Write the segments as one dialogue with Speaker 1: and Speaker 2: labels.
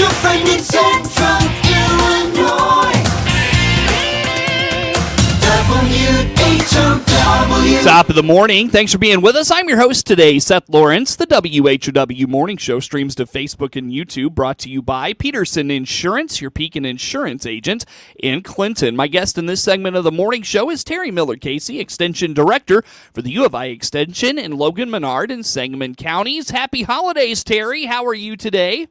Speaker 1: your friend in Central Illinois. WHOW.
Speaker 2: Top of the morning. Thanks for being with us. I'm your host today, Seth Lawrence. The WHOW Morning Show streams to Facebook and YouTube, brought to you by Peterson Insurance, your Pekin Insurance agent in Clinton. My guest in this segment of the morning show is Terri Miller Casey, Extension Director for the U of I Extension in Logan, Menard, and Sangamon counties. Happy holidays, Terri. How are you today?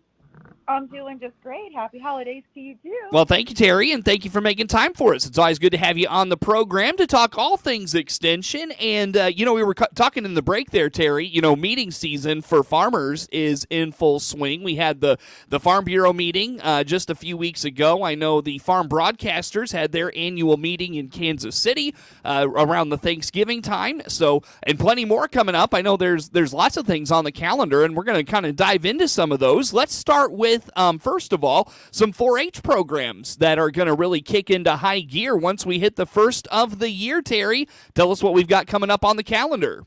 Speaker 3: I'm doing just great. Happy holidays to you, too.
Speaker 2: Well, thank you, Terri, and thank you for making time for us. It's always good to have you on the program to talk all things extension. And, we were talking in the break there, Terri, meeting season for farmers is in full swing. We had the Farm Bureau meeting just a few weeks ago. I know the farm broadcasters had their annual meeting in Kansas City around the Thanksgiving time. So, and plenty more coming up. I know there's lots of things on the calendar, and we're going to kind of dive into some of those. Let's start with first of all, some 4-H programs that are going to really kick into high gear once we hit the first of the year. Terri, tell us what we've got coming up on the calendar.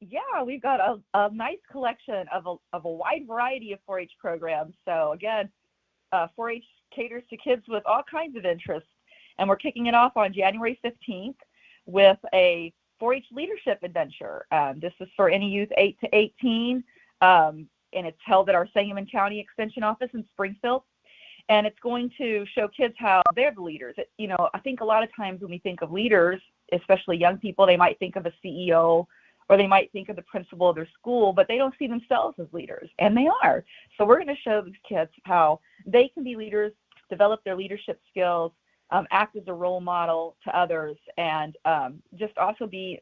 Speaker 3: Yeah, we've got a nice collection of a wide variety of 4-H programs. So again, 4-H caters to kids with all kinds of interests, and we're kicking it off on January 15th with a 4-H leadership adventure. This is for any youth 8 to 18. And it's held at our Sangamon County Extension office in Springfield. And it's going to show kids how they're the leaders. I think a lot of times when we think of leaders, especially young people, they might think of a CEO or they might think of the principal of their school, but they don't see themselves as leaders, and they are. So we're going to show these kids how they can be leaders, develop their leadership skills, act as a role model to others, and just also be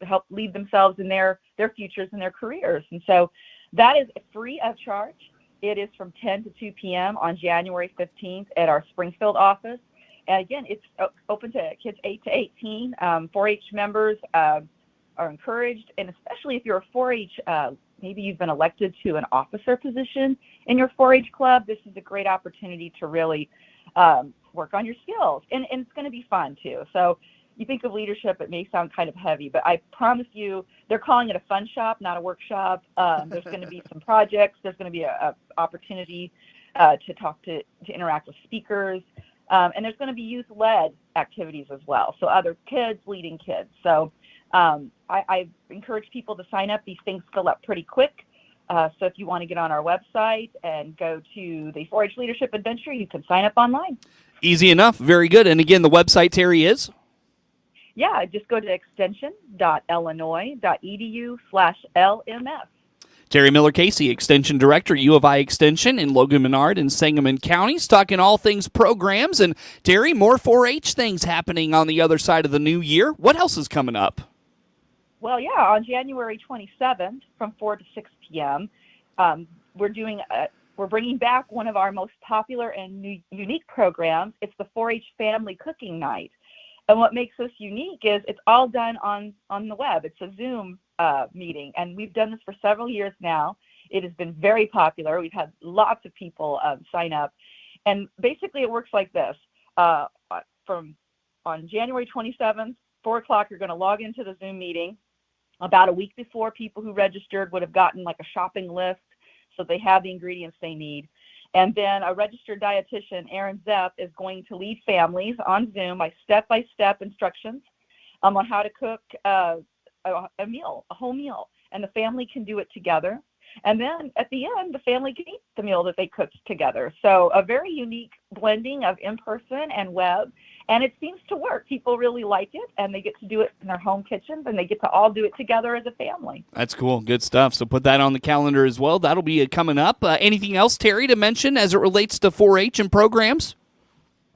Speaker 3: help lead themselves in their futures and their careers. And so that is free of charge. It is from 10 to 2 p.m. on January 15th at our Springfield office. And again, it's open to kids 8 to 18. 4-H members are encouraged, and especially if you're a 4-H, maybe you've been elected to an officer position in your 4-H club, this is a great opportunity to really work on your skills. And it's going to be fun, too. So you think of leadership, it may sound kind of heavy, but I promise you, they're calling it a fun shop, not a workshop. There's going to be some projects. There's going to be a opportunity to interact with speakers. And there's going to be youth-led activities as well. So other kids leading kids. So I encourage people to sign up. These things fill up pretty quick. So if you want to get on our website and go to the 4-H Leadership Adventure, you can sign up online.
Speaker 2: Easy enough. Very good. And again, the website, Terri, is?
Speaker 3: Yeah, just go to extension.illinois.edu/LMS.
Speaker 2: Terri Miller Casey, Extension Director, U of I Extension in Logan, Menard, and Sangamon counties, talking all things programs. And Terri, more 4-H things happening on the other side of the new year. What else is coming up?
Speaker 3: Well, yeah, on January 27th from 4 to 6 p.m., we're bringing back one of our most popular and unique programs. It's the 4-H Family Cooking Night. And what makes this unique is it's all done on the web. It's a Zoom meeting, and we've done this for several years now. It has been very popular. We've had lots of people sign up. And basically it works like this. On January 27th, 4 o'clock, you're going to log into the Zoom meeting. About a week before, people who registered would have gotten like a shopping list, so they have the ingredients they need. And then a registered dietitian, Erin Zepp, is going to lead families on Zoom by step-by-step instructions on how to cook a whole meal. And the family can do it together. And then at the end, the family can eat the meal that they cooked together. So a very unique blending of in-person and web. And it seems to work. People really like it, and they get to do it in their home kitchens, and they get to all do it together as a family.
Speaker 2: That's cool. Good stuff. So put that on the calendar as well. That'll be coming up. Anything else, Terri, to mention as it relates to 4-H and programs?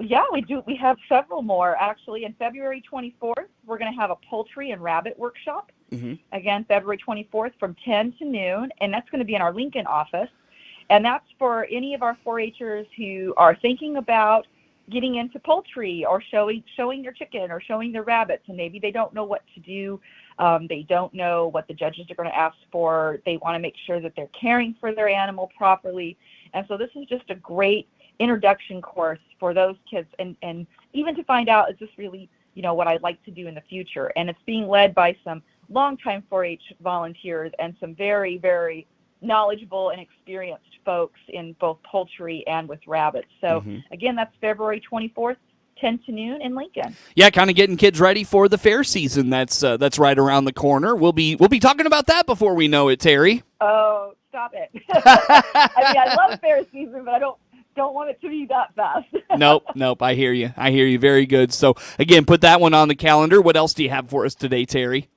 Speaker 3: Yeah, we do. We have several more. Actually, in February 24th, we're going to have a poultry and rabbit workshop. Mm-hmm. Again, February 24th from 10 to noon, and that's going to be in our Lincoln office. And that's for any of our 4-Hers who are thinking about getting into poultry or showing their chicken or showing their rabbits, and maybe they don't know what to do. They don't know what the judges are going to ask for. They want to make sure that they're caring for their animal properly. And so this is just a great introduction course for those kids, and even to find out, is this really, what I'd like to do in the future? And it's being led by some longtime 4-H volunteers and some very, very knowledgeable and experienced folks in both poultry and with rabbits. So again, that's February 24th, 10 to noon in Lincoln.
Speaker 2: Yeah, kind of getting kids ready for the fair season. That's right around the corner. We'll be talking about that before we know it, Terri.
Speaker 3: Oh, stop it! I mean, I love fair season, but I don't want it to be that fast.
Speaker 2: Nope. I hear you. Very good. So again, put that one on the calendar. What else do you have for us today, Terri?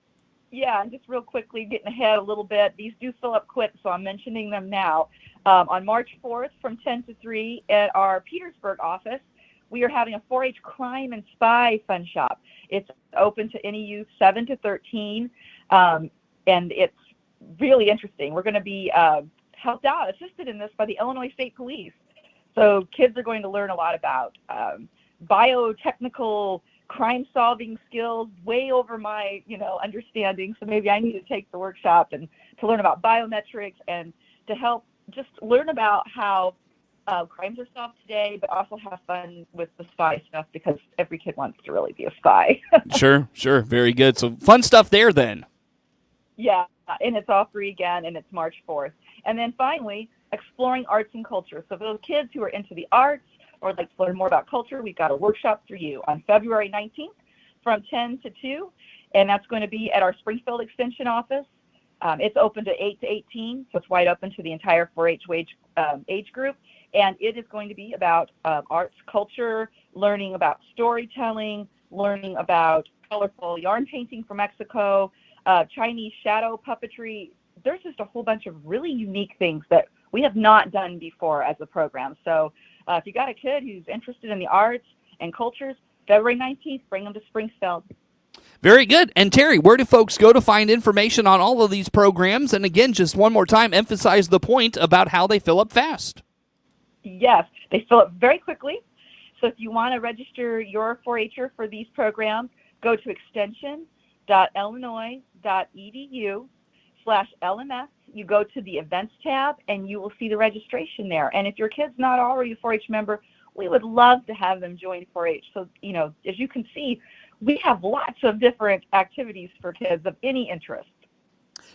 Speaker 3: Yeah, and just real quickly, getting ahead a little bit, these do fill up quick, so I'm mentioning them now. On March 4th from 10 to 3 at our Petersburg office, we are having a 4-H crime and spy fun shop. It's open to any youth 7 to 13, and it's really interesting. We're going to be assisted in this by the Illinois State Police. So kids are going to learn a lot about biotechnical crime-solving skills, way over my, understanding. So maybe I need to take the workshop and to learn about biometrics and to help just learn about how crimes are solved today, but also have fun with the spy stuff because every kid wants to really be a spy.
Speaker 2: Sure. Very good. So fun stuff there then.
Speaker 3: Yeah, and it's all free again, and it's March 4th. And then finally, exploring arts and culture. So for those kids who are into the arts or would like to learn more about culture, we've got a workshop for you on February 19th from 10 to 2, and that's going to be at our Springfield Extension office. It's open to 8 to 18, so it's wide open to the entire 4-H age group, and it is going to be about arts, culture, learning about storytelling, learning about colorful yarn painting from Mexico, Chinese shadow puppetry. There's just a whole bunch of really unique things that we have not done before as a program. So if you got a kid who's interested in the arts and cultures, February 19th, bring them to Springfield.
Speaker 2: Very good. And Terri, where do folks go to find information on all of these programs? And again, just one more time, emphasize the point about how they fill up fast.
Speaker 3: Yes, they fill up very quickly. So if you want to register your 4-H'er for these programs, go to extension.illinois.edu/LMS. You go to the events tab and you will see the registration there. And if your kid's not already a 4-H member, we would love to have them join 4-H. So, as you can see, we have lots of different activities for kids of any interest.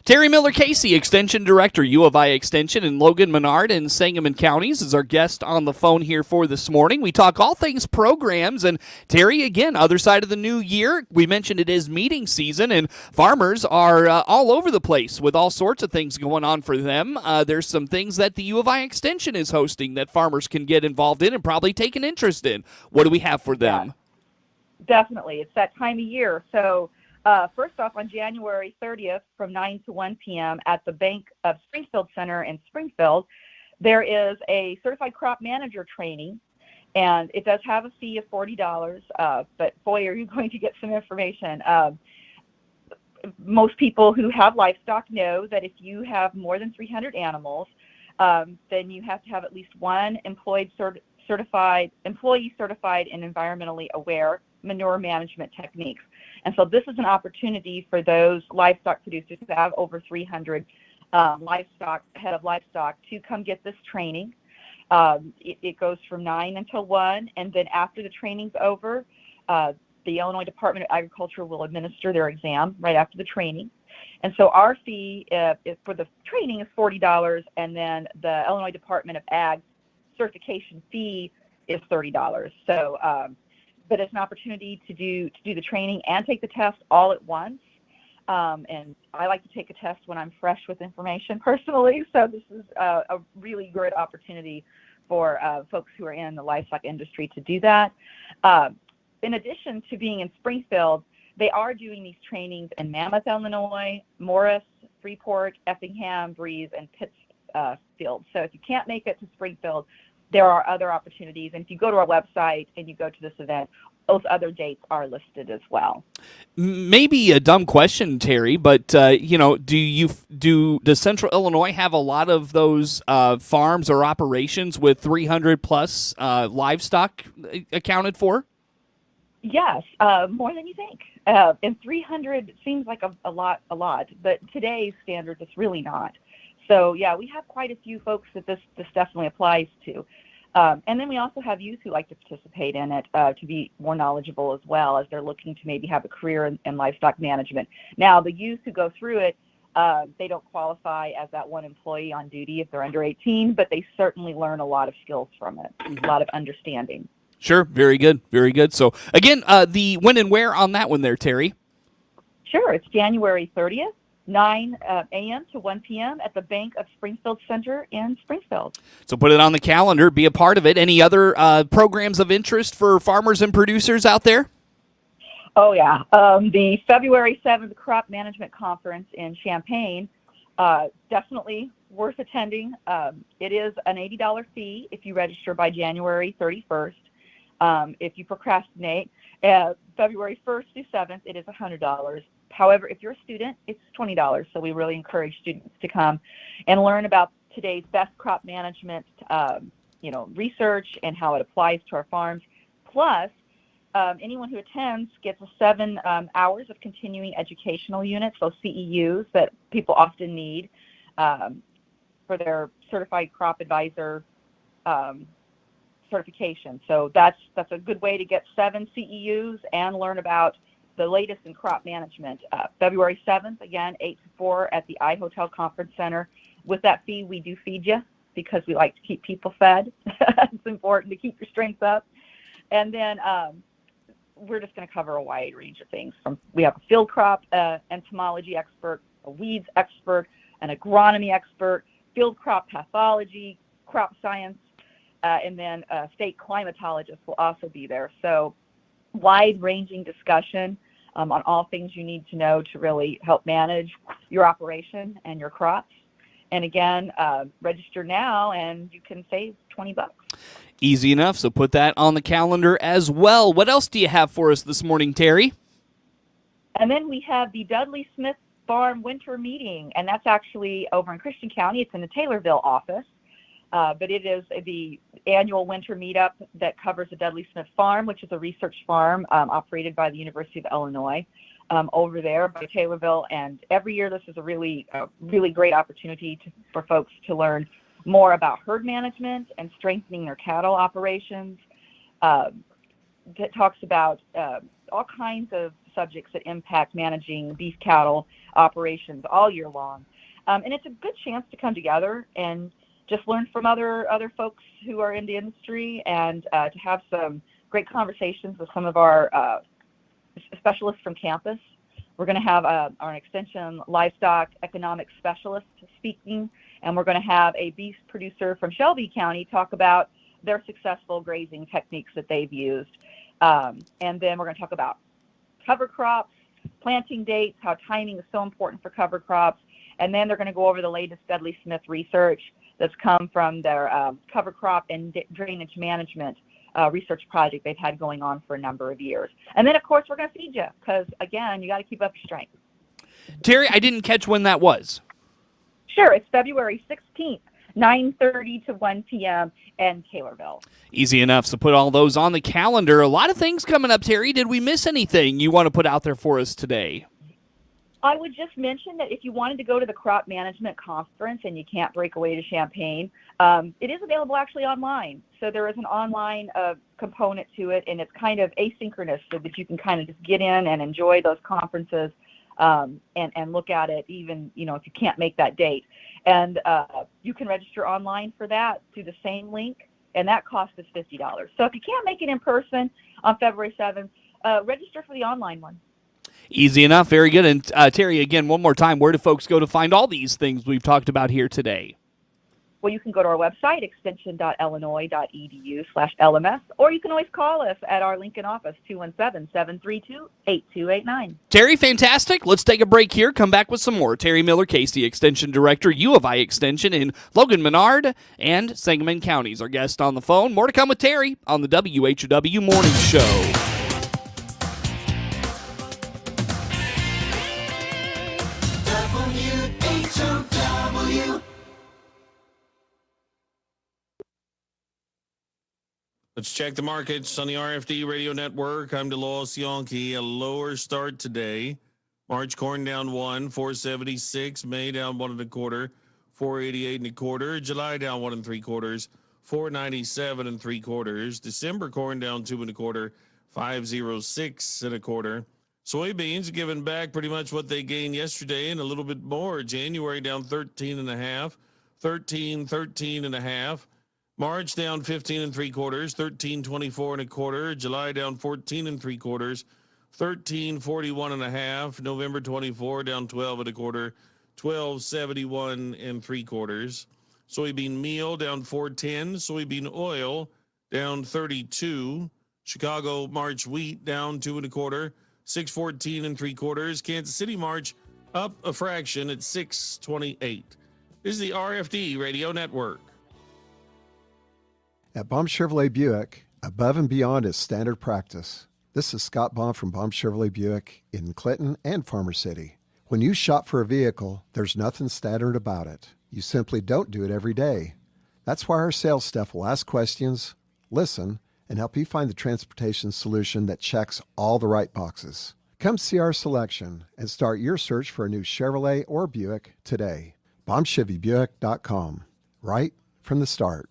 Speaker 2: Terri Miller-Casey, Extension Director, U of I Extension in Logan, Menard, and Sangamon counties, is our guest on the phone here for this morning. We talk all things programs. And Terri, again, other side of the new year, we mentioned it is meeting season, and farmers are all over the place with all sorts of things going on for them. There's some things that the U of I Extension is hosting that farmers can get involved in and probably take an interest in. What do we have for them?
Speaker 3: Yeah, definitely. It's that time of year. So first off, on January 30th from 9 to 1 p.m. at the Bank of Springfield Center in Springfield, there is a certified crop manager training, and it does have a fee of $40, but boy, are you going to get some information. Most people who have livestock know that if you have more than 300 animals, then you have to have at least one employee certified in environmentally aware manure management techniques. And so this is an opportunity for those livestock producers who have over 300 head of livestock to come get this training. It goes from 9 until 1, and then after the training's over, the Illinois Department of Agriculture will administer their exam right after the training. And so our fee for the training is $40, and then the Illinois Department of Ag certification fee is $30. So but it's an opportunity to do the training and take the test all at once. And I like to take a test when I'm fresh with information personally. So this is a really great opportunity for folks who are in the livestock industry to do that. In addition to being in Springfield, they are doing these trainings in Mammoth, Illinois, Morris, Freeport, Effingham, Breeze, and Pittsfield. So if you can't make it to Springfield, there are other opportunities. And if you go to our website and you go to this event, those other dates are listed as well.
Speaker 2: Maybe a dumb question, Terri, but does Central Illinois have a lot of those farms or operations with 300 plus livestock accounted for?
Speaker 3: Yes, more than you think. And 300 seems like a lot, but today's standards, it's really not. So yeah, we have quite a few folks that this definitely applies to. And then we also have youth who like to participate in it to be more knowledgeable as well as they're looking to maybe have a career in livestock management. Now, the youth who go through it, They don't qualify as that one employee on duty if they're under 18, but they certainly learn a lot of skills from it, a lot of understanding.
Speaker 2: Sure. Very good. Very good. So, again, the when and where on that one there, Terri?
Speaker 3: Sure. It's January 30th, 9 a.m. to 1 p.m. at the Bank of Springfield Center in Springfield.
Speaker 2: So put it on the calendar. Be a part of it. Any other programs of interest for farmers and producers out there?
Speaker 3: Oh, yeah. The February 7th Crop Management Conference in Champaign, definitely worth attending. It is an $80 fee if you register by January 31st. If you procrastinate, February 1st through 7th, it is $100. However, if you're a student, it's $20. So we really encourage students to come and learn about today's best crop management, research and how it applies to our farms. Plus, anyone who attends gets 7 hours of continuing educational units, so CEUs that people often need for their certified crop advisor certification. So that's a good way to get 7 CEUs and learn about the latest in crop management. February 7th, again, 8 to 4 at the iHotel Conference Center. With that fee, we do feed you because we like to keep people fed. It's important to keep your strength up. And then we're just going to cover a wide range of things. We have a field crop entomology expert, a weeds expert, an agronomy expert, field crop pathology, crop science, and then a state climatologist will also be there. So wide-ranging discussion on all things you need to know to really help manage your operation and your crops. And again, register now and you can save $20.
Speaker 2: Easy enough, so put that on the calendar as well. What else do you have for us this morning, Terri?
Speaker 3: And then we have the Dudley Smith Farm Winter Meeting, and that's actually over in Christian County. It's in the Taylorville office, but it is the annual winter meetup that covers the Dudley Smith Farm, which is a research farm operated by the University of Illinois over there by Taylorville. And every year this is a really great opportunity for folks to learn more about herd management and strengthening their cattle operations. That talks about all kinds of subjects that impact managing beef cattle operations all year long. And it's a good chance to come together and just learn from other folks who are in the industry and to have some great conversations with some of our specialists from campus. We're going to have our extension livestock economic specialist speaking, and we're going to have a beef producer from Shelby County talk about their successful grazing techniques that they've used. And then we're going to talk about cover crops, planting dates, how timing is so important for cover crops. And then they're going to go over the latest Dudley Smith research that's come from their cover crop and drainage management research project they've had going on for a number of years. And then, of course, we're going to feed you because, again, you got to keep up your strength.
Speaker 2: Terri, I didn't catch when that was.
Speaker 3: Sure. It's February 16th, 9:30 to 1 p.m. in Taylorville.
Speaker 2: Easy enough. So put all those on the calendar. A lot of things coming up, Terri. Did we miss anything you want to put out there for us today?
Speaker 3: I would just mention that if you wanted to go to the crop management conference and you can't break away to Champaign, it is available actually online. So there is an online component to it, and it's kind of asynchronous so that you can kind of just get in and enjoy those conferences and look at it even, if you can't make that date. And you can register online for that through the same link, and that cost is $50. So if you can't make it in person on February 7th, register for the online one.
Speaker 2: Easy enough. Very good. And Terri, again, one more time, where do folks go to find all these things we've talked about here today?
Speaker 3: Well, you can go to our website, extension.illinois.edu/LMS, or you can always call us at our Lincoln office, 217-732-8289.
Speaker 2: Terri, fantastic. Let's take a break here. Come back with some more. Terri Miller, Casey Extension Director, U of I Extension in Logan, Menard, and Sangamon counties. Our guest on the phone. More to come with Terri on the WHOW Morning Show.
Speaker 1: WHOW.
Speaker 4: Let's check the markets on the RFD Radio Network. I'm DeLoss Yankee. A lower start today. March corn down 1, 476. May down 1 1/4, 488 1/4. July down 1 3/4, 497 3/4. December corn down 2 1/4, 506 1/4. Soybeans giving back pretty much what they gained yesterday and a little bit more. January down 13.5, 13.5. March down 15.75, 13.24 July down 14.75, 13.41.5. November 24 down 12.25, 12.71.75. Soybean meal down 4.10. Soybean oil down 32. Chicago March wheat down 2.25, 6.14 3/4. Kansas City March up a fraction at 6.28. This is the RFD Radio Network.
Speaker 5: At Baum Chevrolet Buick, above and beyond is standard practice. This is Scott Baum from Baum Chevrolet Buick in Clinton and Farmer City. When you shop for a vehicle, there's nothing standard about it. You simply don't do it every day. That's why our sales staff will ask questions, listen, and help you find the transportation solution that checks all the right boxes. Come see our selection and start your search for a new Chevrolet or Buick today. BaumChevyBuick.com. Right from the start.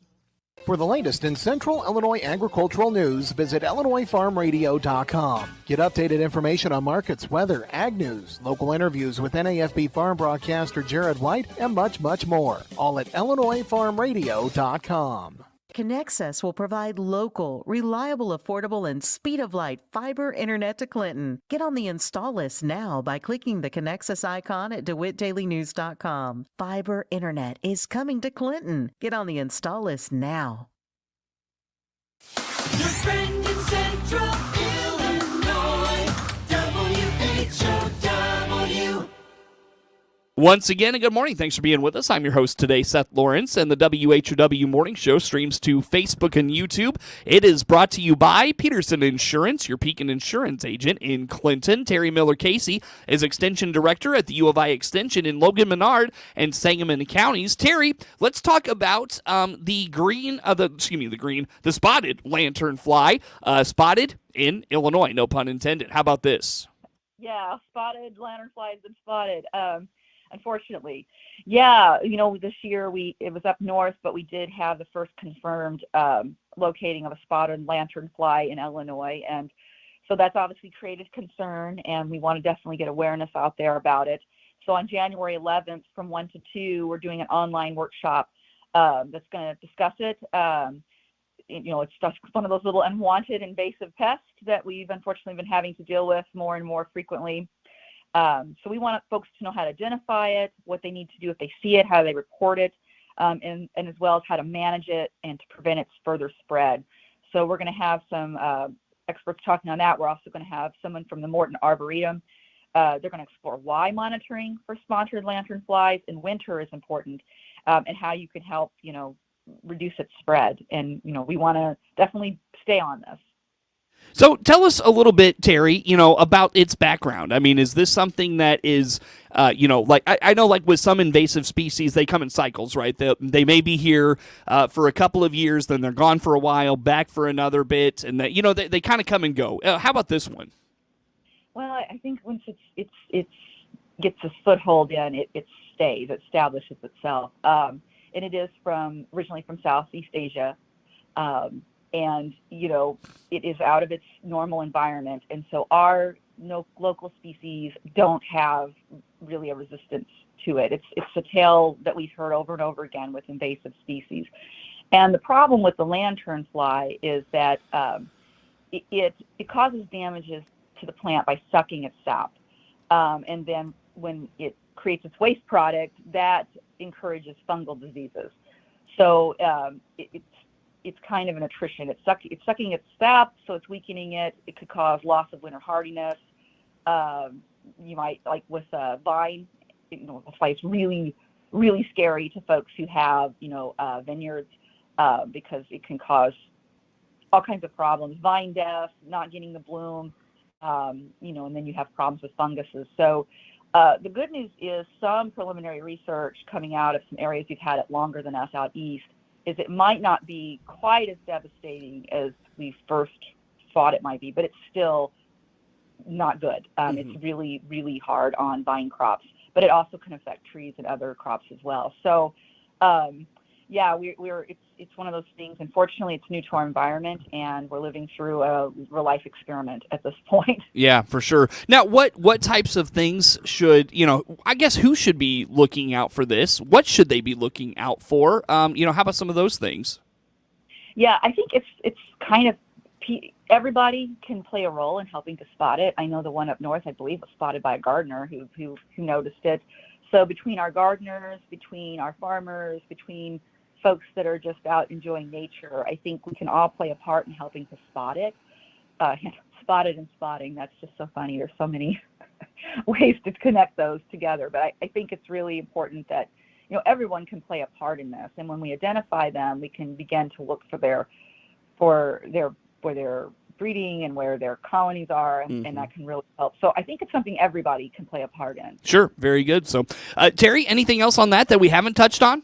Speaker 6: For the latest in Central Illinois agricultural news, visit IllinoisFarmRadio.com. Get updated information on markets, weather, ag news, local interviews with NAFB farm broadcaster Jared White, and much, much more. All at IllinoisFarmRadio.com.
Speaker 7: Connexus will provide local, reliable, affordable, and speed-of-light fiber internet to Clinton. Get on the install list now by clicking the Connexus icon at DeWittDailyNews.com. Fiber internet is coming to Clinton. Get on the install list now.
Speaker 1: Your friend in Central Illinois, WHOW.
Speaker 2: Once again, and good morning. Thanks for being with us. I'm your host today, Seth Lawrence, and the WHOW Morning Show streams to Facebook and YouTube. It is brought to you by Peterson Insurance, your Pekin Insurance agent in Clinton. Terri Miller-Casey is Extension Director at the U of I Extension in Logan, Menard, and Sangamon counties. Terri, let's talk about the spotted lanternfly, spotted in Illinois, no pun intended. How about this?
Speaker 3: Yeah, spotted lanternfly has been spotted. Unfortunately, yeah, this year it was up north, but we did have the first confirmed locating of a spotted lanternfly in Illinois, and so that's obviously created concern, and we want to definitely get awareness out there about it. So on January 11th, from 1 to 2, we're doing an online workshop that's going to discuss it. It's just one of those little unwanted invasive pests that we've unfortunately been having to deal with more and more frequently. So we want folks to know how to identify it, what they need to do if they see it, how they report it, and as well as how to manage it and to prevent its further spread. So we're going to have some experts talking on that. We're also going to have someone from the Morton Arboretum. They're going to explore why monitoring for spotted lanternflies in winter is important, and how you can help, reduce its spread. And, we want to definitely stay on this.
Speaker 2: So tell us a little bit, Terri, about its background. I mean, is this something that is, I know like with some invasive species, they come in cycles, right? They may be here for a couple of years, then they're gone for a while, back for another bit, and they kind of come and go. How about this one?
Speaker 3: Well, I think once it gets a foothold in, it stays, it establishes itself. And it is originally from Southeast Asia. And, it is out of its normal environment. And so our local species don't have really a resistance to it. It's a tale that we've heard over and over again with invasive species. And the problem with the lanternfly is that it causes damages to the plant by sucking its sap. And then when it creates its waste product, that encourages fungal diseases. So it's kind of an attrition. It's sucking its sap, so it's weakening it. It could cause loss of winter hardiness. You might, like with vine, it's really, really scary to folks who have, vineyards, because it can cause all kinds of problems. Vine death, not getting the bloom, and then you have problems with funguses. So the good news is some preliminary research coming out of some areas we've had it longer than us out east is it might not be quite as devastating as we first thought it might be, but it's still not good. It's really, really hard on vine crops, but it also can affect trees and other crops as well. So, yeah, it's one of those things. Unfortunately, it's new to our environment, and we're living through a real life experiment at this point.
Speaker 2: Yeah, for sure. Now, what types of things should, I guess who should be looking out for this? What should they be looking out for? How about some of those things?
Speaker 3: Yeah, I think it's kind of everybody can play a role in helping to spot it. I know the one up north, I believe, was spotted by a gardener who noticed it. So between our gardeners, between our farmers, between folks that are just out enjoying nature, I think we can all play a part in helping to spot it. Spotted and spotting, that's just so funny. There's so many ways to connect those together. But I think it's really important that everyone can play a part in this. And when we identify them, we can begin to look for their breeding and where their colonies are, and that can really help. So I think it's something everybody can play a part in.
Speaker 2: Sure, very good. So, Terri, anything else on that we haven't touched on?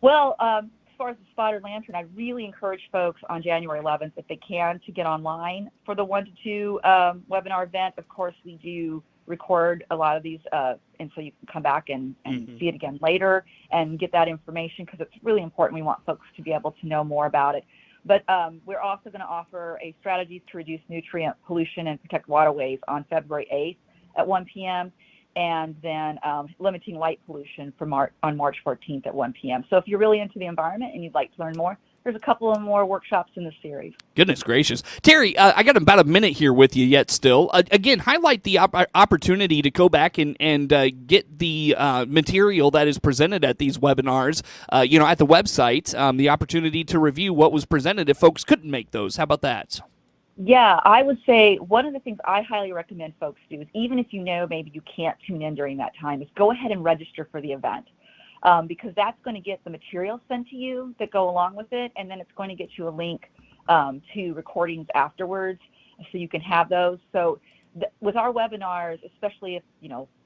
Speaker 3: Well, as far as the spotted lantern, I really encourage folks on January 11th, if they can, to get online for the 1 to 2 webinar event. Of course, we do record a lot of these, and so you can come back and see it again later and get that information, because it's really important. We want folks to be able to know more about it. But we're also going to offer a strategies to reduce nutrient pollution and protect waterways on February 8th at 1 p.m. and then limiting light pollution on March 14th at 1 p.m. So if you're really into the environment and you'd like to learn more, there's a couple of more workshops in the series.
Speaker 2: Goodness gracious. Terri, I got about a minute here with you yet still. Again, highlight the opportunity to go back and get the material that is presented at these webinars, at the website, the opportunity to review what was presented if folks couldn't make those. How about that?
Speaker 3: Yeah, I would say one of the things I highly recommend folks do is, even if maybe you can't tune in during that time, is go ahead and register for the event. Because that's going to get the materials sent to you that go along with it, and then it's going to get you a link to recordings afterwards, so you can have those. So with our webinars, especially if,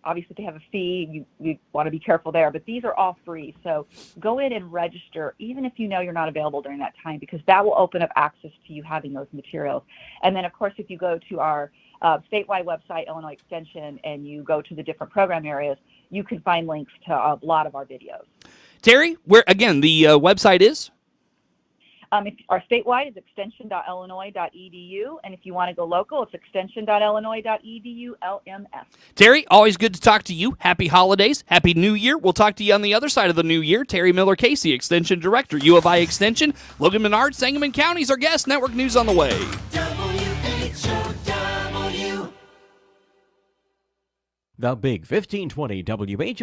Speaker 3: obviously if they have a fee, you want to be careful there, but these are all free. So go in and register, even if you're not available during that time, because that will open up access to you having those materials. And then, of course, if you go to our statewide website, Illinois Extension, and you go to the different program areas, you can find links to a lot of our videos.
Speaker 2: Terri, where again the website is?
Speaker 3: If our statewide is extension.illinois.edu, and if you want to go local, it's extension.illinois.edu LMS.
Speaker 2: Terri, always good to talk to you. Happy holidays. Happy New Year. We'll talk to you on the other side of the new year. Terri Miller-Casey, Extension Director, U of I Extension. Logan Menard, Sangamon County's our guest. Network News on the way.
Speaker 1: WHOW.
Speaker 8: The Big 1520 WHOW